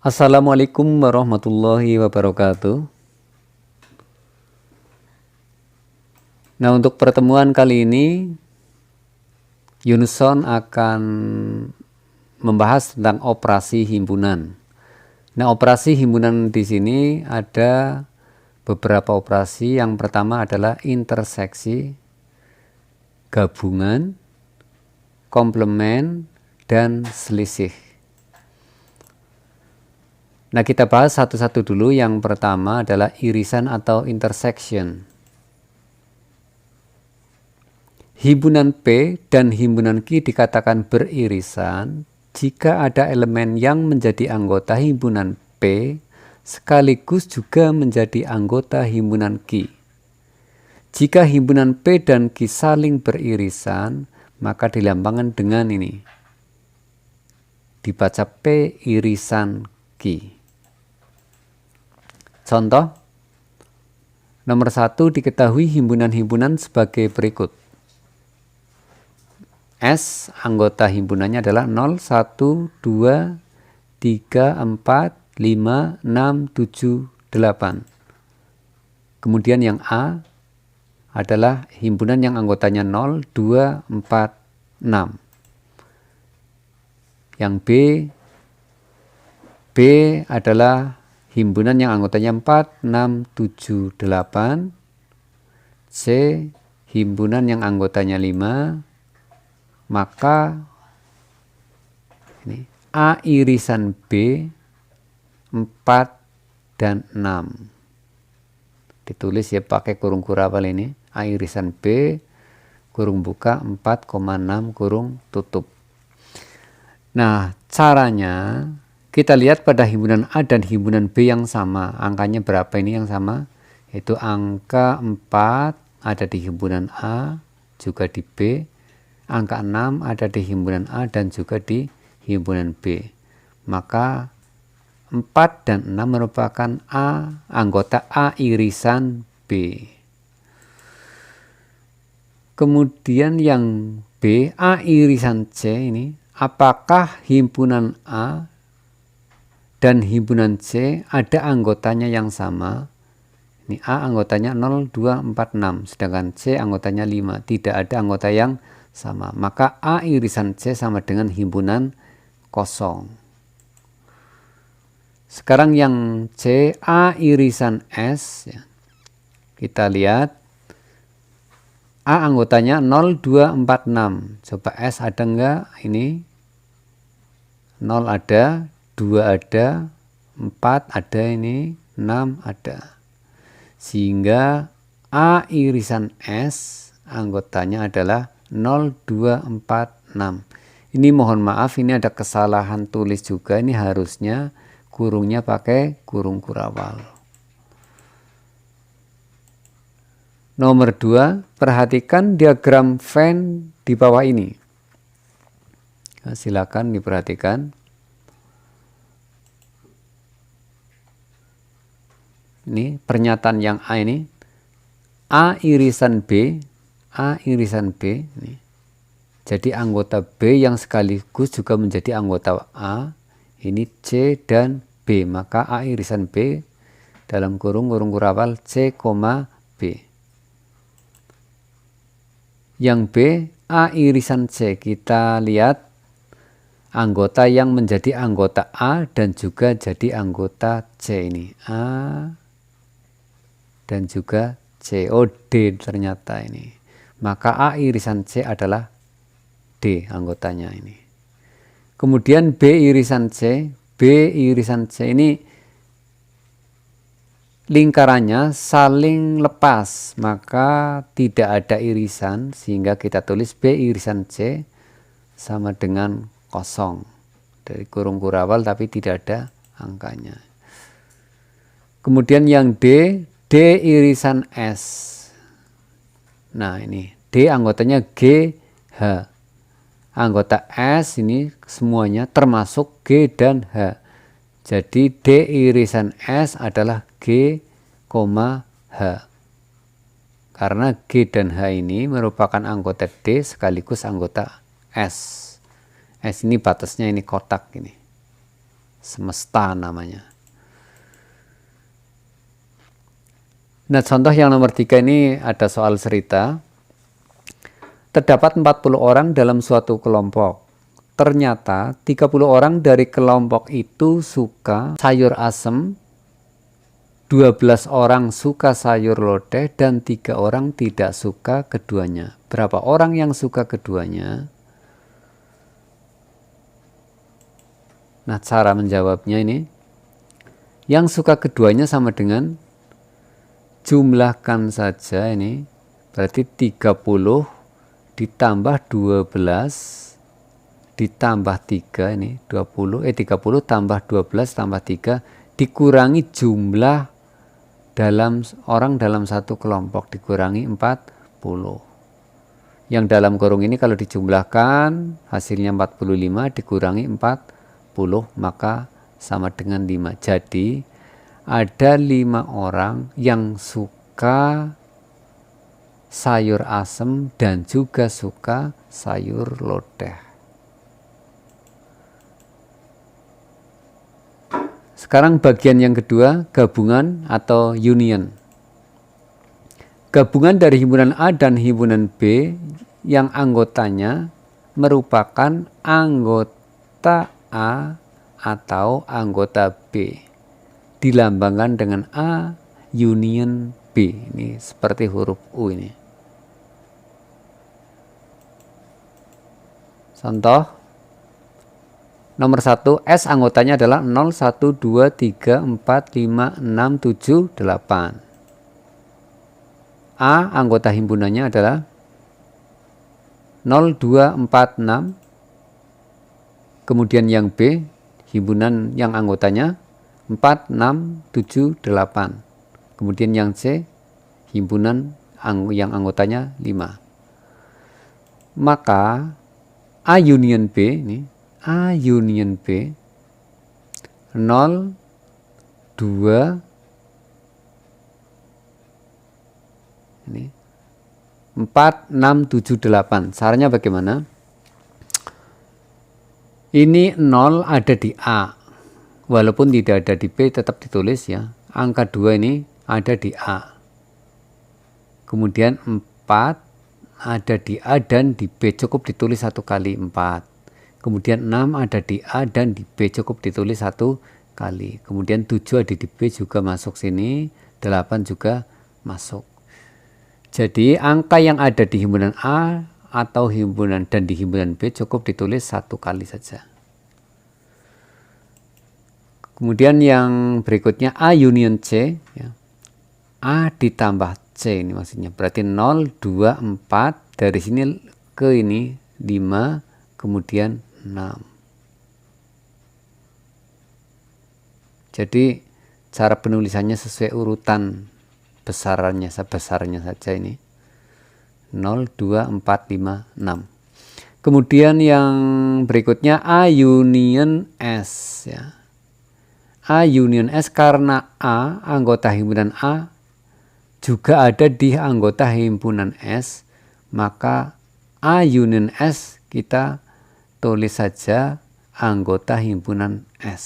Assalamualaikum warahmatullahi wabarakatuh. Nah, untuk pertemuan kali ini Yunuson akan membahas tentang operasi himpunan. Nah, operasi himpunan di sini ada beberapa operasi. Yang pertama adalah interseksi, gabungan, komplement, dan selisih. Nah, kita bahas satu-satu dulu. Yang pertama adalah irisan atau intersection. Himpunan P dan himpunan Q dikatakan beririsan jika ada elemen yang menjadi anggota himpunan P sekaligus juga menjadi anggota himpunan Q. Jika himpunan P dan Q saling beririsan, maka dilambangkan dengan ini. Dibaca P irisan Q. Contoh, nomor 1 diketahui himpunan-himpunan sebagai berikut. S anggota himpunannya adalah 0, 1, 2, 3, 4, 5, 6, 7, 8. Kemudian yang A adalah himpunan yang anggotanya 0, 2, 4, 6. Yang B adalah himpunan yang anggotanya 4, 6, 7, 8. C himpunan yang anggotanya 5. Maka ini A irisan B 4 dan 6. Ditulis ya pakai kurung kurabal ini. A irisan B kurung buka 4,6 kurung tutup. Nah, caranya kita lihat pada himpunan A dan himpunan B yang sama. Angkanya berapa ini yang sama? Itu angka 4 ada di himpunan A juga di B. Angka 6 ada di himpunan A dan juga di himpunan B. Maka 4 dan 6 merupakan anggota A irisan B. Kemudian yang B, A irisan C ini, apakah himpunan A dan himpunan C ada anggotanya yang sama? Ini A anggotanya 0, 2, 4, 6. Sedangkan C anggotanya 5. Tidak ada anggota yang sama. Maka A irisan C sama dengan himpunan kosong. Sekarang yang C, A irisan S. Ya. Kita lihat. A anggotanya 0, 2, 4, 6. Coba S ada enggak? Ini 0 ada, 2 ada, 4 ada ini, 6 ada. Sehingga A irisan S anggotanya adalah 0, 2, 4, 6. Ini mohon maaf, ini ada kesalahan tulis juga. Ini harusnya kurungnya pakai kurung kurawal. Nomor 2, perhatikan diagram Venn di bawah ini. Nah, silakan diperhatikan. Ini pernyataan yang A ini. A irisan B. A irisan B ini. Jadi anggota B yang sekaligus juga menjadi anggota A ini C dan B, maka A irisan B dalam kurung kurawal C, B. Yang B A irisan C, kita lihat anggota yang menjadi anggota A dan juga jadi anggota C ini, A dan juga C. Oh, D ternyata ini. Maka A irisan C adalah D anggotanya ini. Kemudian B irisan C. B irisan C ini lingkarannya saling lepas. Maka tidak ada irisan. Sehingga kita tulis B irisan C sama dengan kosong. Dari kurung kurawal tapi tidak ada angkanya. Kemudian yang D. D irisan S. Nah ini D anggotanya G, H. Anggota S ini semuanya termasuk G dan H. Jadi D irisan S adalah G, H. Karena G dan H ini merupakan anggota D sekaligus anggota S. S ini batasnya ini kotak ini. semesta namanya. Nah, contoh yang nomor 3 ini ada soal cerita. Terdapat 40 orang dalam suatu kelompok. Ternyata 30 orang dari kelompok itu suka sayur asem, 12 orang suka sayur lodeh, dan 3 orang tidak suka keduanya. Berapa orang yang suka keduanya? Nah, cara menjawabnya ini, yang suka keduanya sama dengan jumlahkan saja ini, berarti 30 ditambah 12 ditambah 3 ini 30 tambah 12 tambah 3 dikurangi jumlah orang dalam satu kelompok dikurangi 40. Yang dalam kurung ini kalau dijumlahkan hasilnya 45 dikurangi 40 maka sama dengan 5. Jadi ada 5 orang yang suka sayur asem dan juga suka sayur lodeh. Sekarang bagian yang kedua, gabungan atau union. Gabungan dari himpunan A dan himpunan B yang anggotanya merupakan anggota A atau anggota B dilambangkan dengan A union B. Ini seperti huruf U ini. Contoh nomor 1, S anggotanya adalah 0, 1, 2, 3, 4, 5, 6, 7, 8. A anggota himpunannya adalah 0, 2, 4, 6. Kemudian yang B, himpunan yang anggotanya 4, 6, 7, 8. Kemudian yang C, himpunan yang anggotanya 5. Maka A union B ini, A union B 0, 2, ini 4, 6, 7, 8. Caranya bagaimana? Ini 0 ada di A. Walaupun tidak ada di B tetap ditulis ya. Angka 2 ini ada di A. Kemudian 4 ada di A dan di B, cukup ditulis 1 kali 4. Kemudian 6 ada di A dan di B, cukup ditulis 1 kali. Kemudian 7 ada di B juga masuk sini, 8 juga masuk. Jadi angka yang ada di himpunan A atau himpunan dan di himpunan B cukup ditulis 1 kali saja. Kemudian yang berikutnya A union C ya. A ditambah C ini maksudnya berarti 0, 2, 4 dari sini ke ini 5 kemudian 6. Jadi cara penulisannya sesuai urutan besarnya saja ini 0, 2, 4, 5, 6. Kemudian yang berikutnya A union S ya. A union S karena A anggota himpunan A juga ada di anggota himpunan S, maka A union S kita tulis saja anggota himpunan S.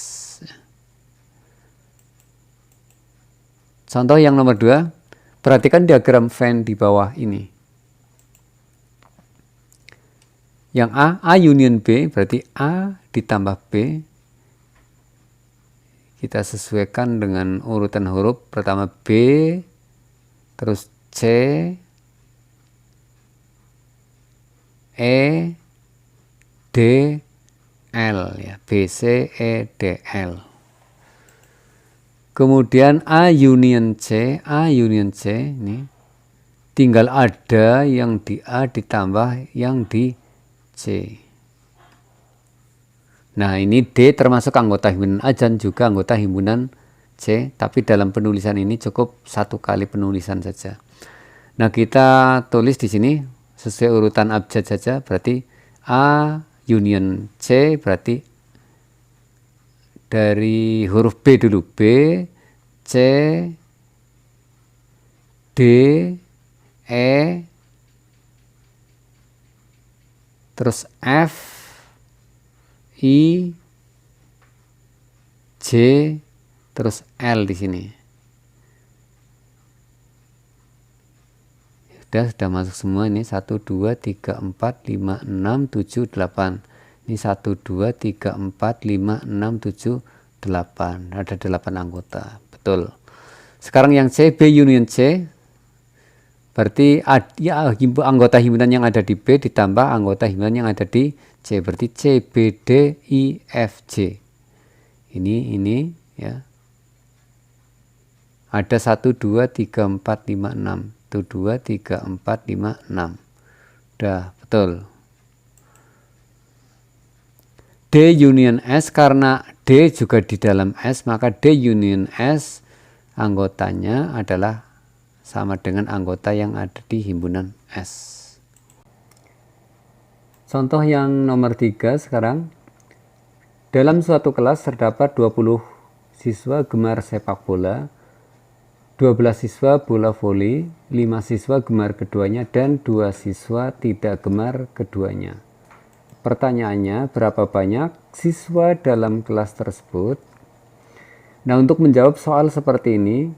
Contoh yang nomor 2, perhatikan diagram Venn di bawah ini. Yang A union B berarti A ditambah B. Kita sesuaikan dengan urutan huruf, pertama B, terus C, E, D, L ya, B, C, E, D, L. Kemudian A union C ini tinggal ada yang di A ditambah yang di C. Nah ini D termasuk anggota himpunan A dan juga anggota himpunan C, tapi dalam penulisan ini cukup 1 kali penulisan saja. Nah kita tulis di sini sesuai urutan abjad saja, berarti A union C berarti dari huruf B dulu, B, C, D, E, terus F, I, terus L di sini. Sudah masuk semua ini 1 2 3 4 5 6 7 8. Ini 1 2 3 4 5 6 7 8. Ada 8 anggota. Betul. Sekarang yang C, B union C. Berarti ya, anggota himpunan yang ada di B ditambah anggota himpunan yang ada di C. Berarti C, B, D, I, F, G. Ini ya. Ada 1 2 3 4 5 6. 1 2 3 4 5 6. Udah, betul. D union S, karena D juga di dalam S, maka D union S anggotanya adalah sama dengan anggota yang ada di himpunan S. Contoh yang nomor 3 sekarang. Dalam suatu kelas terdapat 20 siswa gemar sepak bola, 12 siswa bola voli, 5 siswa gemar keduanya, dan 2 siswa tidak gemar keduanya. Pertanyaannya, berapa banyak siswa dalam kelas tersebut? Nah, untuk menjawab soal seperti ini,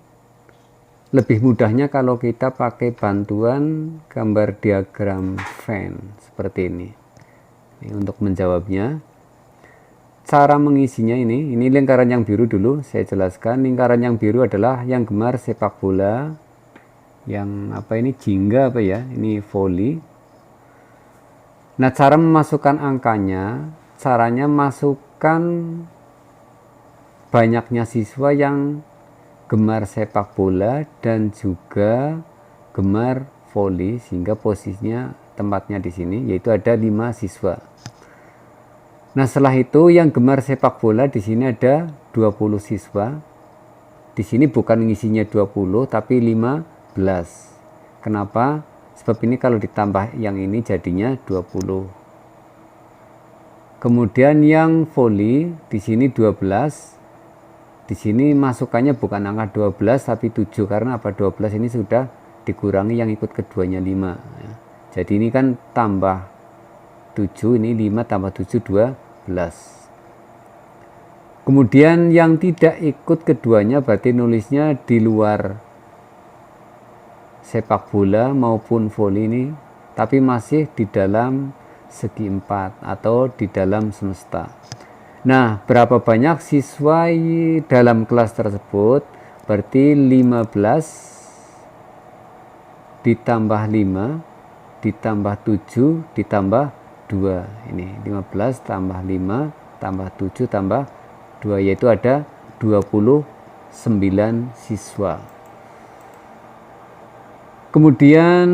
lebih mudahnya kalau kita pakai bantuan gambar diagram Venn seperti ini. Untuk menjawabnya, cara mengisinya ini lingkaran yang biru dulu saya jelaskan. Lingkaran yang biru adalah yang gemar sepak bola, yang jingga ini voli. Nah, cara memasukkan angkanya, caranya masukkan banyaknya siswa yang gemar sepak bola dan juga gemar voli, sehingga posisinya tempatnya di sini, yaitu ada 5 siswa. Nah, setelah itu yang gemar sepak bola di sini ada 20 siswa. Di sini bukan ngisinya 20 tapi 15. Kenapa? Sebab ini kalau ditambah yang ini jadinya 20. Kemudian yang voli di sini 12. Di sini masukannya bukan angka 12 tapi 7, karena 12 ini sudah dikurangi yang ikut keduanya 5. Jadi ini kan tambah 7, ini 5 tambah 7 12. Kemudian yang tidak ikut keduanya berarti nulisnya di luar sepak bola maupun voli ini, tapi masih di dalam segi 4 atau di dalam semesta. Nah, berapa banyak siswa dalam kelas tersebut? Berarti 15 ditambah 5 ditambah 7 ditambah 2. Ini 15 tambah 5 tambah 7 tambah 2, yaitu ada 29 siswa. Kemudian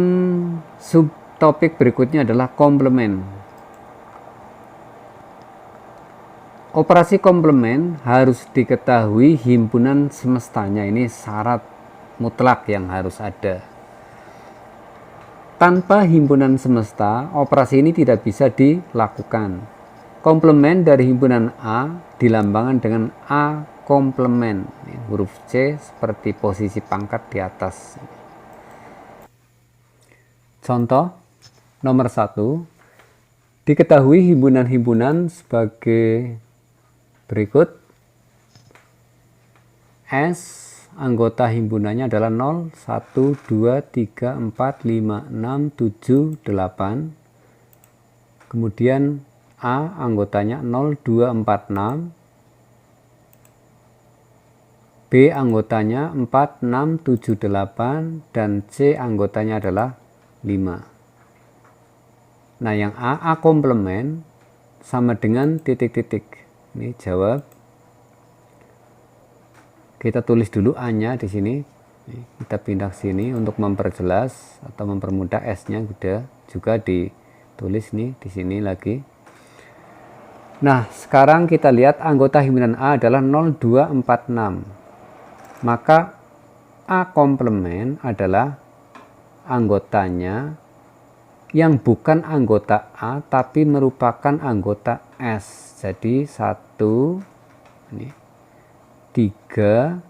subtopik berikutnya adalah komplement. Operasi komplement harus diketahui himpunan semestanya, ini syarat mutlak yang harus ada. Tanpa himpunan semesta, operasi ini tidak bisa dilakukan. Komplement dari himpunan A dilambangkan dengan A komplement, huruf C seperti posisi pangkat di atas. Contoh nomor 1, diketahui himpunan-himpunan sebagai berikut. S anggota himpunannya adalah 0, 1, 2, 3, 4, 5, 6, 7, 8. Kemudian A anggotanya 0, 2, 4, 6. B anggotanya 4, 6, 7, 8. Dan C anggotanya adalah 5. Nah, yang A komplement sama dengan titik-titik. Ini jawab. Kita tulis dulu A-nya di sini. Kita pindah ke sini untuk memperjelas atau mempermudah S-nya juga ditulis nih di sini lagi. Nah, sekarang kita lihat anggota himpunan A adalah 0, 2, 4, 6. Maka A komplement adalah anggotanya yang bukan anggota A tapi merupakan anggota S. Jadi 1 ini 3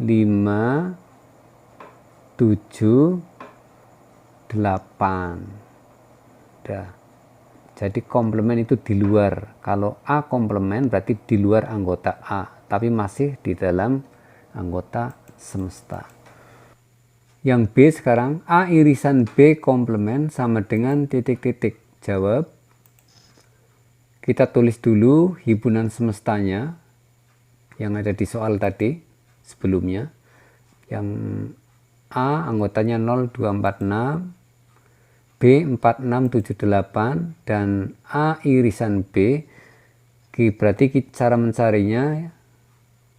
5 7 8. Udah. Jadi komplement itu di luar. Kalau A komplement berarti di luar anggota A, tapi masih di dalam anggota semesta. Yang B sekarang, A irisan B komplement sama dengan titik-titik. Jawab. Kita tulis dulu himpunan semestanya yang ada di soal tadi sebelumnya. Yang A anggotanya 0246, B 4678, dan A irisan B. Berarti cara mencarinya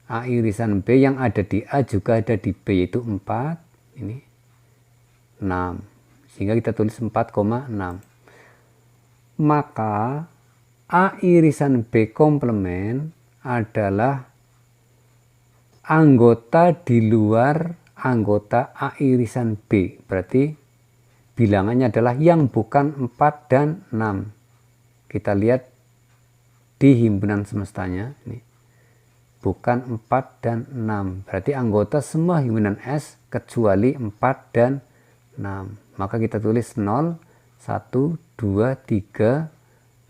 A irisan B yang ada di A juga ada di B, yaitu 4, ini 6. Sehingga kita tulis 4,6. Maka A irisan B komplement adalah anggota di luar anggota A irisan B. Berarti bilangannya adalah yang bukan 4 dan 6. Kita lihat di himpunan semestanya ini. Bukan 4 dan 6. Berarti anggota semua himpunan S kecuali 4 dan 6. Maka kita tulis 0, 1, 2, 3,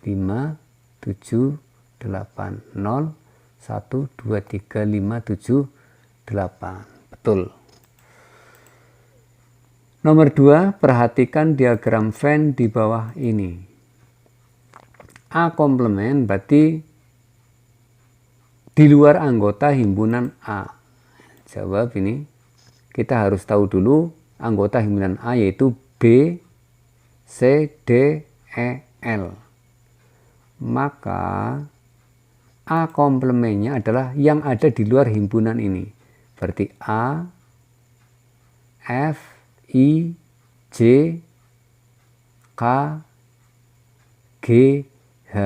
5, 7, 8. 0, 1, 2, 3, 5, 7, 8. Betul. Nomor 2, perhatikan diagram Venn di bawah ini. A komplement berarti di luar anggota himpunan A. Jawab ini. Kita harus tahu dulu anggota himpunan A yaitu B, C, D, E, L. Maka A komplementnya adalah yang ada di luar himpunan ini. Berarti A, F, I, J, K, G, H.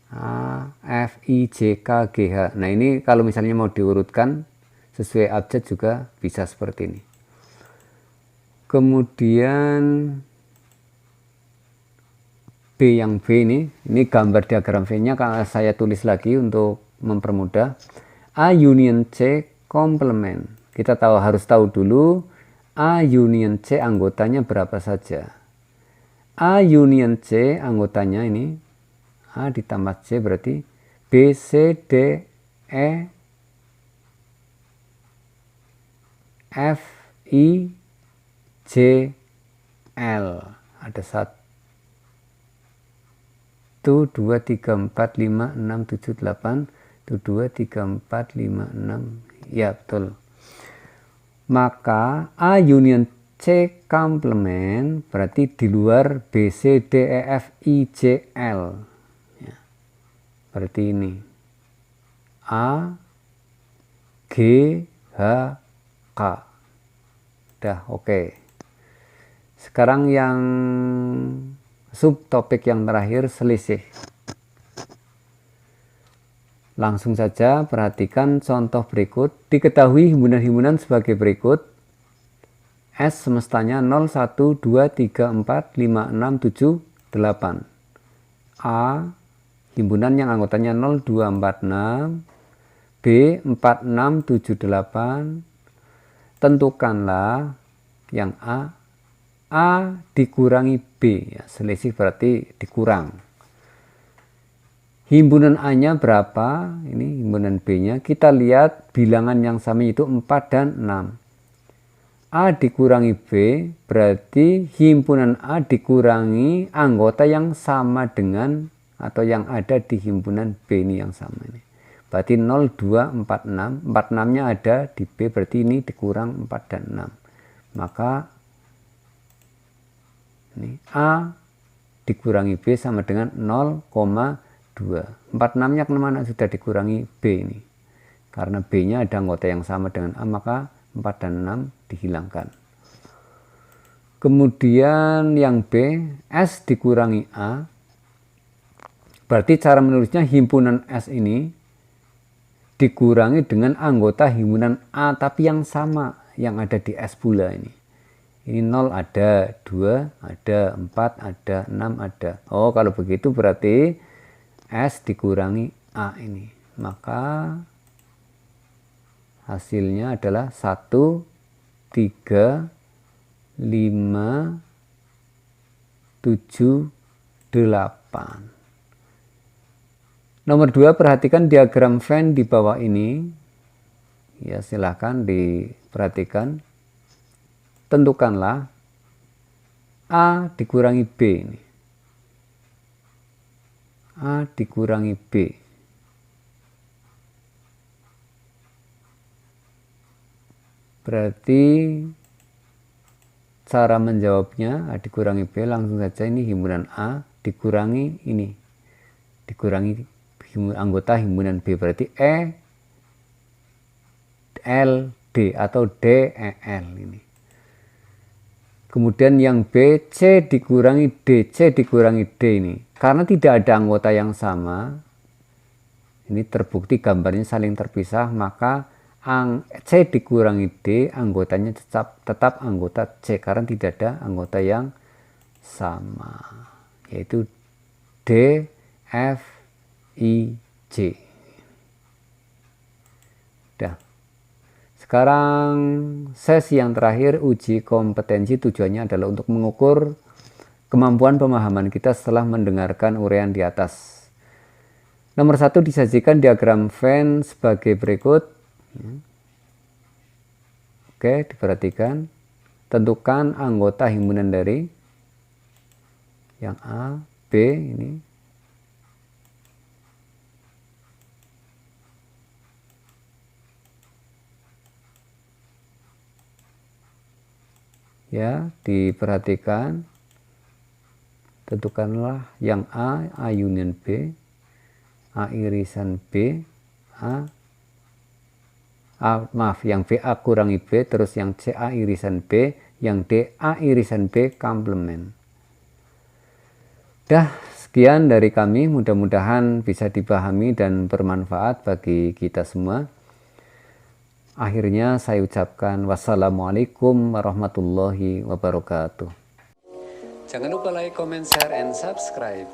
A, F, I, J, K, G, H. Nah ini kalau misalnya mau diurutkan sesuai abjad juga bisa seperti ini. Kemudian B yang B ini gambar diagram V-nya saya tulis lagi untuk mempermudah. A union C komplement. Kita harus tahu dulu A union C anggotanya berapa saja. A union C anggotanya ini A ditambah C berarti B, C, D, E, F, I, J, L. Ada 1, 2, 3, 4, 5, 6, 7, 8. 1, 2, 3, 4, 5, 6. Ya betul. Maka A union C komplement berarti di luar B, C, D, E, F, I, J, L. Ya. Berarti ini A, G, H, K. Udah oke. Sekarang yang subtopik yang terakhir, selisih. Langsung saja perhatikan contoh berikut. Diketahui himpunan-himpunan sebagai berikut. S semestanya 0, 1, 2, 3, 4, 5, 6, 7, 8. A himpunan yang anggotanya 0, 2, 4, 6. B 4, 6, 7, 8. Tentukanlah yang A dikurangi B. Ya, selisih berarti dikurang. Himpunan A-nya berapa? Ini himpunan B-nya. Kita lihat bilangan yang sama itu 4 dan 6. A dikurangi B berarti himpunan A dikurangi anggota yang sama dengan atau yang ada di himpunan B ini yang sama ini. Berarti 0, 2, 4, 6. 4, 6-nya ada di B berarti ini dikurang 4 dan 6. Maka ini A dikurangi B sama dengan 0,2. 4, 6-nya kemana? Sudah dikurangi B ini. Karena B-nya ada anggota yang sama dengan A, maka 4 dan 6 dihilangkan. Kemudian yang B, S dikurangi A. Berarti cara menulisnya himpunan S ini dikurangi dengan anggota himpunan A tapi yang sama yang ada di S pula ini. Ini 0 ada, 2 ada, 4 ada, 6 ada. Oh, kalau begitu berarti S dikurangi A ini. Maka hasilnya adalah 1, 3, 5, 7, 8. Nomor 2, perhatikan diagram Venn di bawah ini. Ya, silahkan diperhatikan. Tentukanlah A dikurangi B ini. A dikurangi B. Berarti cara menjawabnya A dikurangi B, langsung saja ini himpunan A dikurangi ini. Dikurangi anggota himpunan B, berarti E L D atau D E L ini. Kemudian yang B, C dikurangi D, C dikurangi D ini. Karena tidak ada anggota yang sama, ini terbukti gambarnya saling terpisah, maka C dikurangi D, anggotanya tetap anggota C, karena tidak ada anggota yang sama, yaitu D, F, I, J. Dah. Sekarang sesi yang terakhir, uji kompetensi, tujuannya adalah untuk mengukur kemampuan pemahaman kita setelah mendengarkan uraian di atas. Nomor 1, disajikan diagram Venn sebagai berikut. Oke, diperhatikan. Tentukan anggota himpunan dari yang A, B ini. Ya, diperhatikan. Tentukanlah yang A union B, A irisan B, yang B A kurangi B, terus yang C A irisan B, yang D A irisan B komplement. Dah, sekian dari kami, mudah-mudahan bisa dipahami dan bermanfaat bagi kita semua. Akhirnya saya ucapkan wassalamualaikum warahmatullahi wabarakatuh. Jangan lupa like, comment, share, and subscribe.